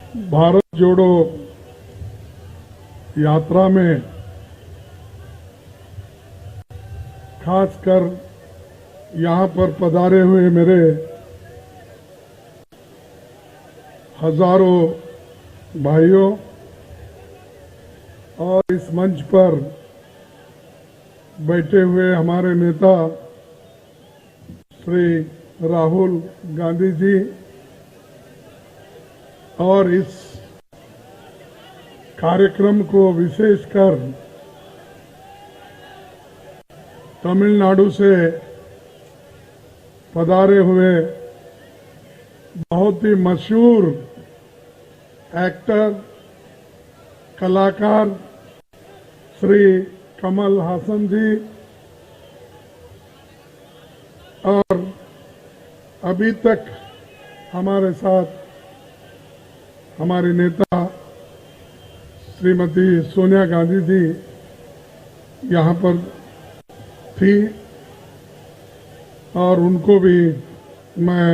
भारत जोड़ो यात्रा में खासकर यहां पर पधारे हुए मेरे हजारों भाइयों और इस मंच पर बैठे हुए हमारे नेता श्री राहुल गांधी जी और इस कार्यक्रम को विशेषकर तमिलनाडु से पधारे हुए बहुत ही मशहूर एक्टर कलाकार श्री कमल हासन जी और अभी तक हमारे साथ हमारी नेता श्रीमती सोनिया गांधी जी यहाँ पर थी और उनको भी मैं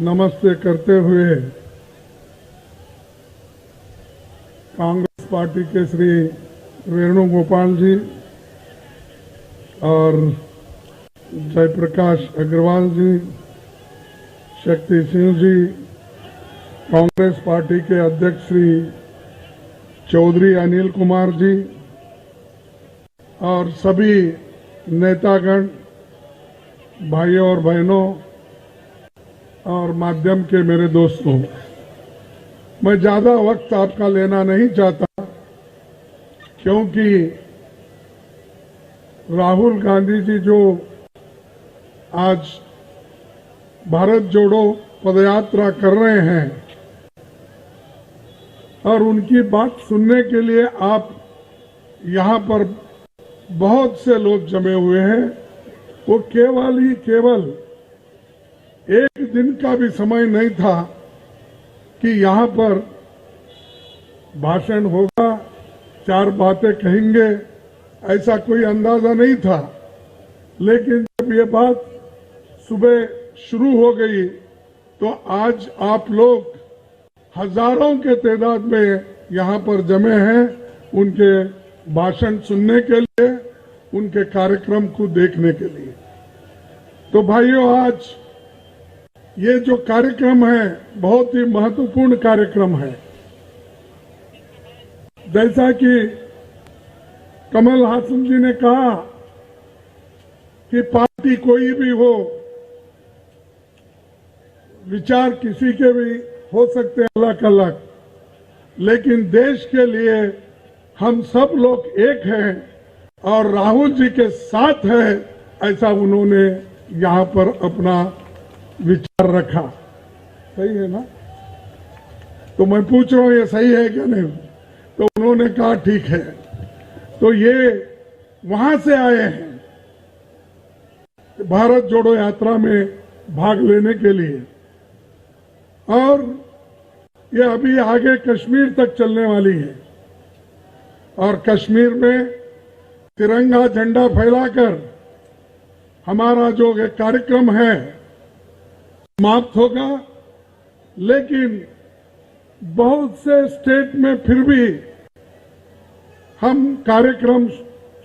नमस्ते करते हुए कांग्रेस पार्टी के श्री वेणुगोपाल जी और जयप्रकाश अग्रवाल जी, शक्ति सिंह जी, कांग्रेस पार्टी के अध्यक्ष श्री चौधरी अनिल कुमार जी और सभी नेतागण, भाइयों और बहनों और माध्यम के मेरे दोस्तों, मैं ज्यादा वक्त आपका लेना नहीं चाहता क्योंकि राहुल गांधी जी जो आज भारत जोड़ो पदयात्रा कर रहे हैं और उनकी बात सुनने के लिए आप यहाँ पर बहुत से लोग जमे हुए हैं। वो केवल एक दिन का भी समय नहीं था कि यहाँ पर भाषण होगा, चार बातें कहेंगे, ऐसा कोई अंदाजा नहीं था। लेकिन जब ये बात सुबह शुरू हो गई तो आज आप लोग हजारों के तादाद में यहाँ पर जमे हैं उनके भाषण सुनने के लिए, उनके कार्यक्रम को देखने के लिए। तो भाइयों, आज ये जो कार्यक्रम है बहुत ही महत्वपूर्ण कार्यक्रम है। जैसा कि कमल हासन जी ने कहा कि पार्टी कोई भी हो, विचार किसी के भी हो सकते हैं अलग अलग, लेकिन देश के लिए हम सब लोग एक हैं और राहुल जी के साथ है, ऐसा उन्होंने यहाँ पर अपना विचार रखा। सही है ना? तो मैं पूछ रहा हूं ये सही है क्या नहीं? तो उन्होंने कहा ठीक है। तो ये वहां से आए हैं भारत जोड़ो यात्रा में भाग लेने के लिए और ये अभी आगे कश्मीर तक चलने वाली है और कश्मीर में तिरंगा झंडा फैलाकर हमारा जो कार्यक्रम है समाप्त होगा। लेकिन बहुत से स्टेट में फिर भी हम कार्यक्रम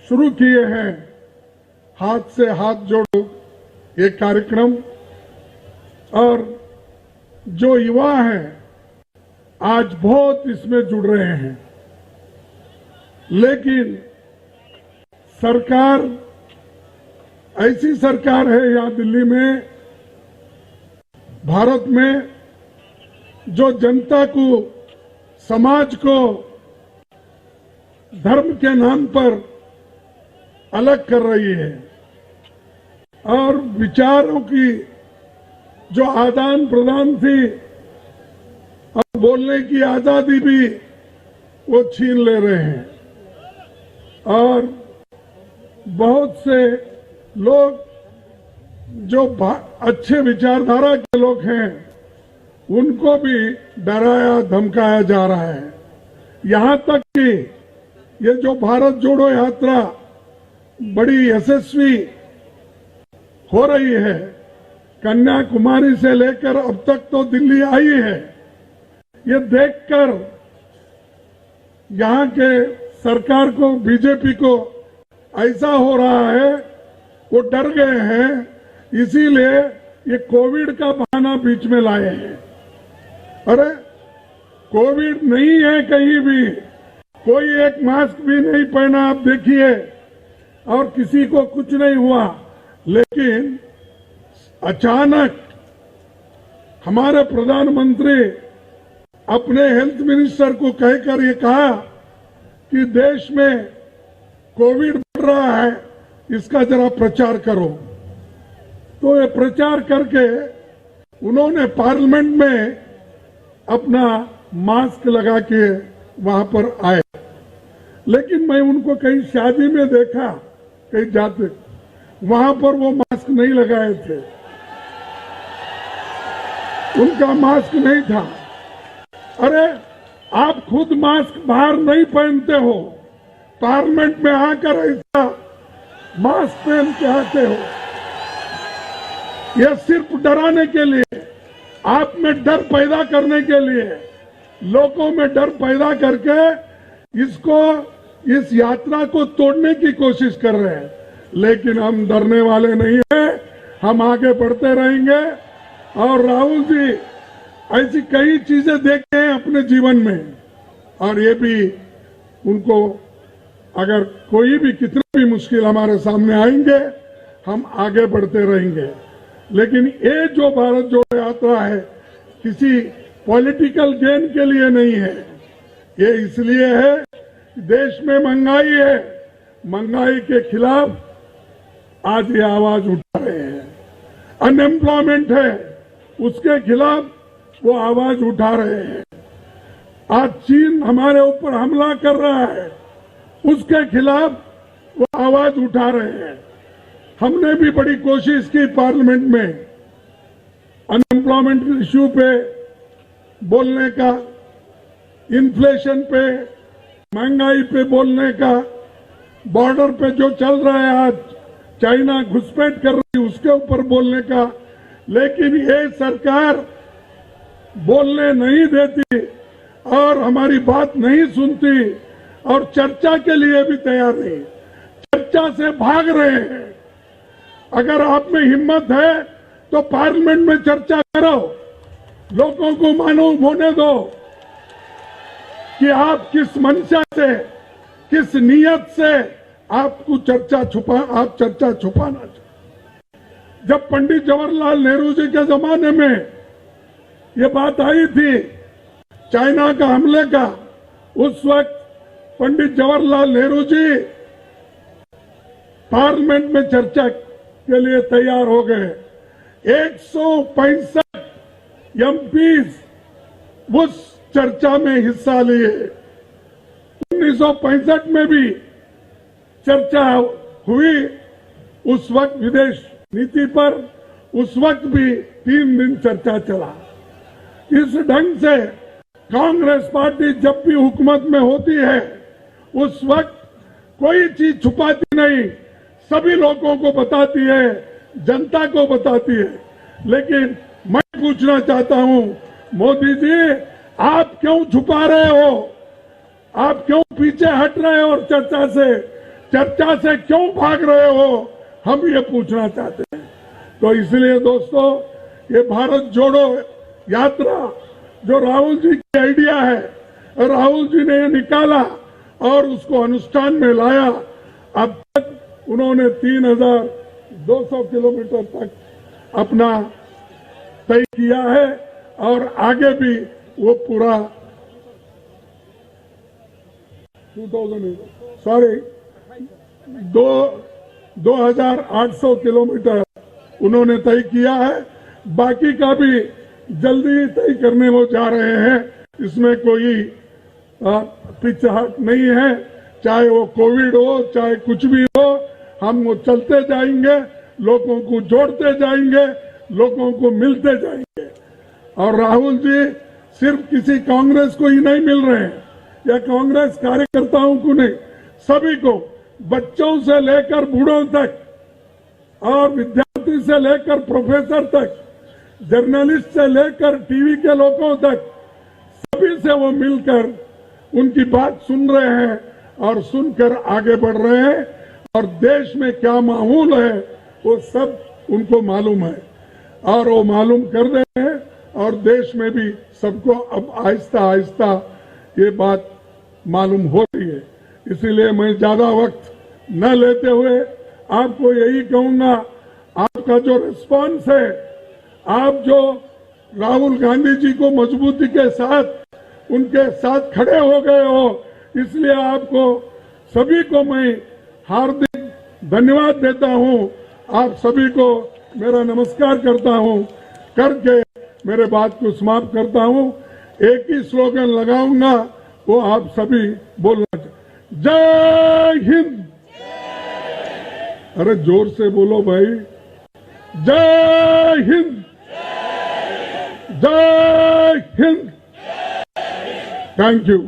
शुरू किए हैं, हाथ से हाथ जोड़ो ये कार्यक्रम, और जो युवा हैं आज बहुत इसमें जुड़ रहे हैं। लेकिन सरकार ऐसी सरकार है यहाँ दिल्ली में, भारत में, जो जनता को, समाज को धर्म के नाम पर अलग कर रही है और विचारों की जो आदान प्रदान थी और बोलने की आजादी भी वो छीन ले रहे हैं और बहुत से लोग जो अच्छे विचारधारा के लोग हैं उनको भी डराया धमकाया जा रहा है। यहां तक कि ये जो भारत जोड़ो यात्रा बड़ी यशस्वी हो रही है, कन्याकुमारी से लेकर अब तक तो दिल्ली आई है, ये देखकर यहाँ के सरकार को, बीजेपी को ऐसा हो रहा है, वो डर गए हैं, इसीलिए ये कोविड का बहाना बीच में लाए हैं। अरे कोविड नहीं है कहीं भी, कोई एक मास्क भी नहीं पहना, आप देखिए, और किसी को कुछ नहीं हुआ। लेकिन अचानक हमारे प्रधानमंत्री अपने हेल्थ मिनिस्टर को कहकर ये कहा कि देश में कोविड बढ़ रहा है, इसका जरा प्रचार करो। तो ये प्रचार करके उन्होंने पार्लियामेंट में अपना मास्क लगा के वहां पर आए। लेकिन मैं उनको कहीं शादी में देखा, कहीं जाते, वहां पर वो मास्क नहीं लगाए थे, उनका मास्क नहीं था। अरे आप खुद मास्क बाहर नहीं पहनते हो, पार्लियामेंट में आकर ऐसा मास्क पहन के आते हो। यह सिर्फ डराने के लिए, आप में डर पैदा करने के लिए, लोगों में डर पैदा करके इस यात्रा को तोड़ने की कोशिश कर रहे हैं। लेकिन हम डरने वाले नहीं हैं, हम आगे बढ़ते रहेंगे। और राहुल जी ऐसी कई चीजें देखे हैं अपने जीवन में, और ये भी उनको, अगर कोई भी कितनी भी मुश्किल हमारे सामने आएंगे, हम आगे बढ़ते रहेंगे। लेकिन ये जो भारत जोड़ो यात्रा है, किसी पॉलिटिकल गेन के लिए नहीं है, ये इसलिए है कि देश में महंगाई है, महंगाई के खिलाफ आज ये आवाज उठा रहे हैं। अनएम्प्लॉयमेंट है, उसके खिलाफ वो आवाज उठा रहे हैं। आज चीन हमारे ऊपर हमला कर रहा है, उसके खिलाफ वो आवाज उठा रहे हैं। हमने भी बड़ी कोशिश की पार्लियामेंट में अनएम्प्लॉयमेंट इश्यू पे बोलने का, इन्फ्लेशन पे, महंगाई पे बोलने का, बॉर्डर पे जो चल रहा है आज, चाइना घुसपैठ कर रही है, उसके ऊपर बोलने का। लेकिन ये सरकार बोलने नहीं देती और हमारी बात नहीं सुनती, और चर्चा के लिए भी तैयार नहीं, चर्चा से भाग रहे हैं। अगर आप में हिम्मत है तो पार्लियामेंट में चर्चा करो, लोगों को मालूम होने दो कि आप किस मंशा से, किस नीयत से आपको चर्चा छुपाना चाहते। जब पंडित जवाहरलाल नेहरू जी के जमाने में ये बात आई थी चाइना का हमले का, उस वक्त पंडित जवाहरलाल नेहरू जी पार्लियामेंट में चर्चा के लिए तैयार हो गए। 165 एमपीज उस चर्चा में हिस्सा लिए। 1965 में भी चर्चा हुई, उस वक्त विदेश नीति पर, उस वक्त भी 3 दिन चर्चा चला। इस ढंग से कांग्रेस पार्टी जब भी हुकूमत में होती है, उस वक्त कोई चीज छुपाती नहीं, सभी लोगों को बताती है, जनता को बताती है। लेकिन मैं पूछना चाहता हूं, मोदी जी आप क्यों छुपा रहे हो? आप क्यों पीछे हट रहे हो और चर्चा से क्यों भाग रहे हो? हम ये पूछना चाहते हैं। तो इसलिए दोस्तों, ये भारत जोड़ो यात्रा जो राहुल जी की आइडिया है, राहुल जी ने ये निकाला और उसको अनुष्ठान में लाया। अब तक उन्होंने 3200 किलोमीटर तक अपना तय किया है, और आगे भी वो पूरा 2800 किलोमीटर उन्होंने तय किया है। बाकी का भी जल्दी तय करने वो जा रहे हैं, इसमें कोई पिछाहट नहीं है। चाहे वो कोविड हो, चाहे कुछ भी हो, हम वो चलते जाएंगे, लोगों को जोड़ते जाएंगे, लोगों को मिलते जाएंगे। और राहुल जी सिर्फ किसी कांग्रेस को ही नहीं मिल रहे हैं, या कांग्रेस कार्यकर्ताओं को नहीं, सभी को, बच्चों से लेकर बूढ़ों तक, और विद्यार्थी से लेकर प्रोफेसर तक, जर्नलिस्ट से लेकर टीवी के लोगों तक, से वो मिलकर उनकी बात सुन रहे हैं और सुनकर आगे बढ़ रहे हैं और देश में क्या माहौल है वो सब उनको मालूम है और वो मालूम कर रहे हैं और देश में भी सबको अब आहिस्ता आहिस्ता ये बात मालूम हो रही है। इसीलिए मैं ज्यादा वक्त न लेते हुए आपको यही कहूंगा, आपका जो रिस्पांस है, आप जो राहुल गांधी जी को मजबूती के साथ उनके साथ खड़े हो गए हो, इसलिए आपको सभी को मैं हार्दिक धन्यवाद देता हूं। आप सभी को मेरा नमस्कार करता हूं करके मेरे बात को समाप्त करता हूं। एक ही स्लोगन लगाऊंगा, वो आप सभी बोलना चाहिए, जय हिंद। अरे जोर से बोलो भाई, जय हिंद, जय हिंद। Thank you.